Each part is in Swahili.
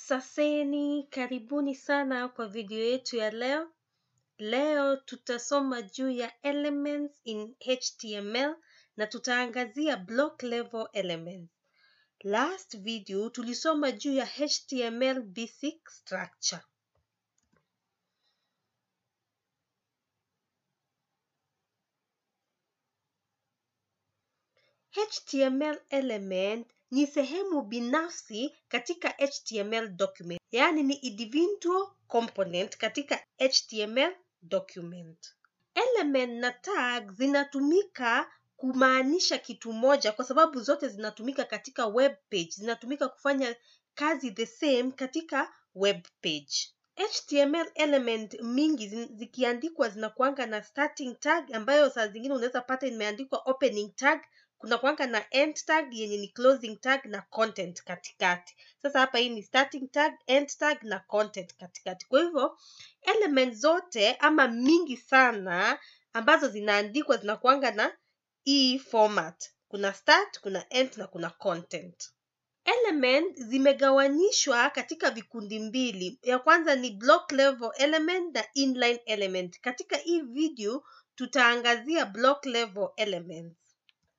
Saseni, karibuni sana kwa video yetu ya leo. Leo tutasoma juu ya elements in HTML na tutaangazia block level elements. Last video tulisoma juu ya HTML basic structure. HTML element ni sehemu binafsi katika HTML document, yani ni individual component katika HTML document. Element na tag zinatumika kumaanisha kitu moja kwa sababu zote zinatumika katika web page, zinatumika kufanya kazi the same katika web page. HTML element mingi zikiandikwa zinakuanga na starting tag ambayo saa zingine unaweza pata imeandikwa opening tag, kuna kuanga na end tag yenye ni closing tag na content katikati. Sasa hapa hii ni starting tag, end tag na content katikati. Kwa hivyo element zote ama mingi sana ambazo zinaandikwa zinakuanga na hii format. Kuna start, kuna end na kuna content. Element zimegawanyishwa katika vikundi mbili. Ya kwanza ni block level element na inline element. Katika hii video tutaangazia block level elements.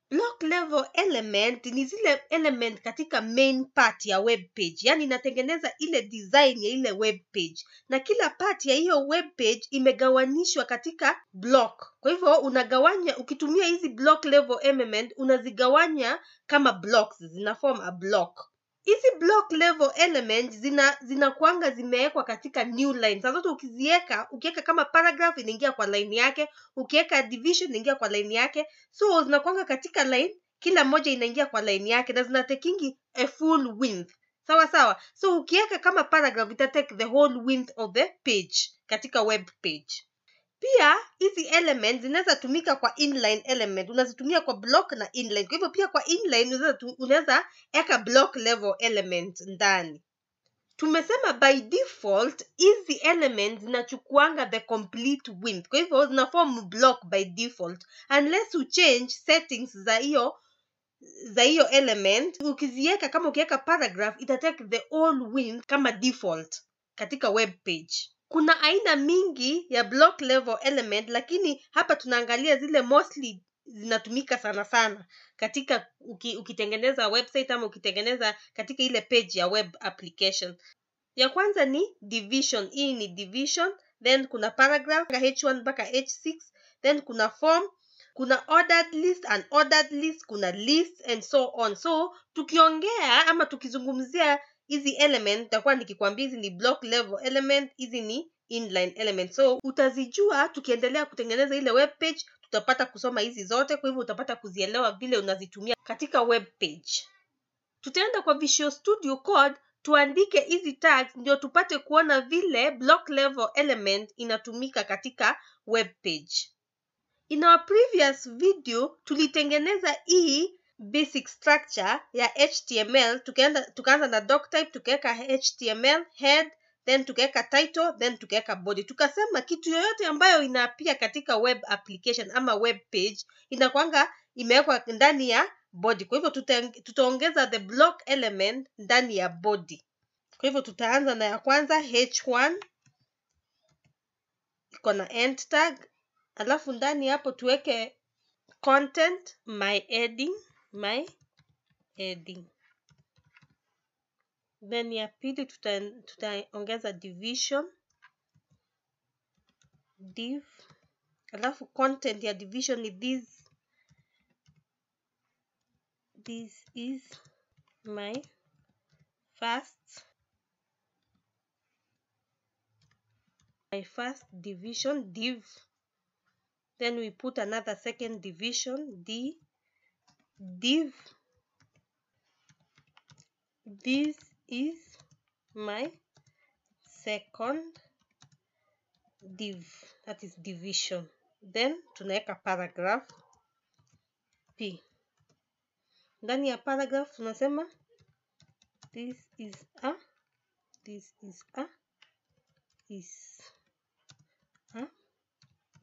Block level element ni zile element katika main part ya web page, yani inatengeneza ile design ya ile web page, na kila part ya hiyo web page imegawanishwa katika block. Kwa hivyo unagawanya, ukitumia hizi block level element unazigawanya kama blocks, zinaform a block. Hizi block level elements zinakuanga zimewekwa katika new line. Sasa zote ukiweka kama paragraph inaingia kwa line yake, ukiweka division inaingia kwa line yake. So zinakuanga katika line, kila moja inaingia kwa line yake na zinatekingi a full width. Sawa sawa. So ukiweka kama paragraph ita take the whole width of the page katika web page. Pia hizi elements zinaweza tumika kwa inline element, unazitumia kwa block na inline. Kwa hivyo pia kwa inline unaweza eka block level element ndani. Tumesema by default hizi elements zinachukuanga the complete width. Kwa hivyo zinaform block by default unless you change settings za hiyo element. Ukiziweka kama ukiweka paragraph ita take the whole width kama default katika web page. Kuna aina mingi ya block level element, lakini hapa tunaangalia zile mostly zinatumika sana sana katika ukitengeneza website ama ukitengeneza katika ile page ya web application. Ya kwanza ni division. Hii ni division, then kuna paragraph H1 mpaka H6, then kuna form, kuna ordered list, unordered list, kuna list and so on. So tukiongea ama tukizungumzia hizi element takuwa nikikwambia hizi ni block level element, hizi ni inline element. So utazijua tukiendelea kutengeneza ile web page, tutapata kusoma hizi zote, kwa hivyo utapata kuzielewa vile unazitumia katika web page. Tutaenda kwa Visual Studio Code tuandike hizi tags ndio tupate kuona vile block level element inatumika katika web page. In our previous video tulitengeneza hii basic structure ya HTML. Tukaanza na doc type, tukaweka HTML head, then tukaweka title, then tukaweka body. Tukasema kitu yoyote ambayo inaapia katika web application ama web page inakuanga imewekwa ndani ya body. Kwa hivyo tutaongeza the block element ndani ya body. Kwa hivyo tutaanza na ya kwanza H1 iko na end tag, alafu ndani hapo tuweke content, my heading. Then ya pili tutaongeza division, div, alafu content ya division ni this is my first division, div. Then we put another second division, div. This is my second div, that is division. Then tunaweka paragraph p. Ndani ya paragraph tunasema this is a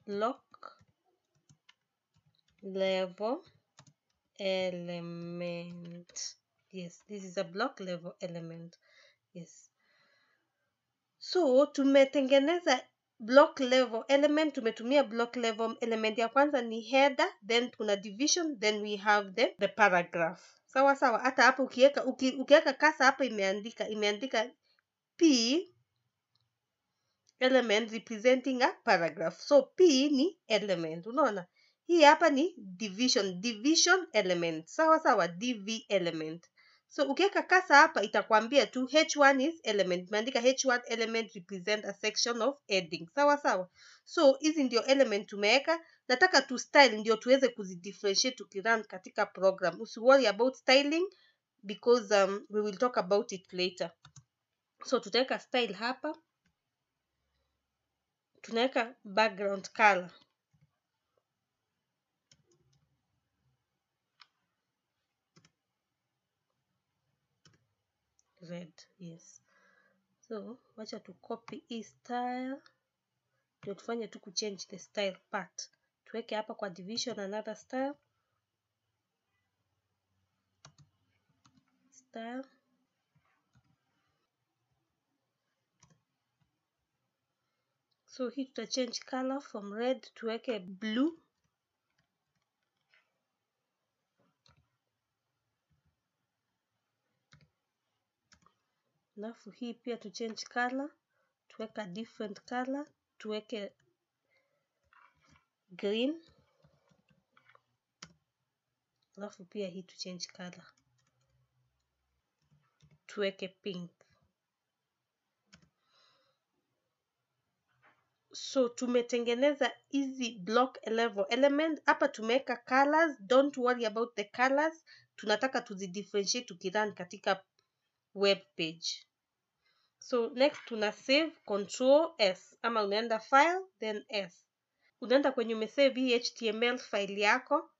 block level element. Yes, this is a block level element. Yes. So tumetengeneza block level element, tumetumia block level element. Ya kwanza ni header, then kuna division, then we have the paragraph. Sawa sawa. Hata hapo ukiweka kasa hapa imeandika P element representing a paragraph. So P ni element. Unaona? Hii hapa ni division element. Sawa sawa, DV element. So ukiweka kasa hapa itakwambia tu H1 is element. Imeandika H1 element represent a section of heading. Sawa sawa. So hizi ndio element tumeweka. Nataka tu style ndio tuweze kuzidifferentiate tukirun katika program. Usiworry about styling because we will talk about it later. So tutaweka style hapa. Tunaweka background color red, yes. So wacha tu copy hii style ndio tufanye tu kuchange the style part. Tuweke hapa kwa division another style. So hii tuta change color from red tuweke blue. Alafu hii pia tu change color tuweka different color, tuweke green. Alafu pia hii tu change color tuweke pink. So tumetengeneza hizi block level element. Hapa tumeweka colors, don't worry about the colors. Tunataka tuzidifferentiate tukirun katika web page. So next tuna save, control S, ama unaenda file then S. Unaenda kwenye umesave hii HTML file yako.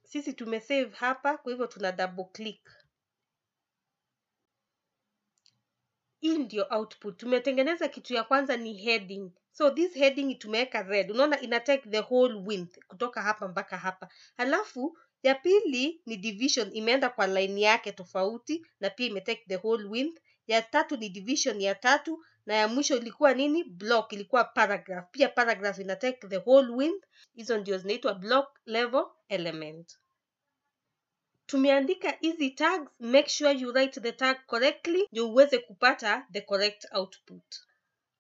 Sisi tumesave hapa, kwa hivyo tuna double click. Hii ndio output. Tumetengeneza kitu ya kwanza ni heading. So this heading tumeweka red. Unaona ina take the whole width kutoka hapa mpaka hapa. Halafu ya pili ni division, imeenda kwa line yake tofauti na pia ime take the whole width. Ya tatu ni division ya tatu na ya mwisho ilikuwa nini? Block, ilikuwa paragraph. Pia paragraph ina take the whole width. Hizo ndio zinaitwa block level element. Tumeandika hizi tags, make sure you write the tag correctly ndio uweze kupata the correct output.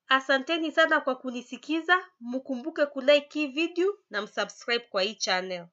Asanteni sana kwa kunisikiza, mkumbuke kulike hii video na msubscribe kwa hii channel.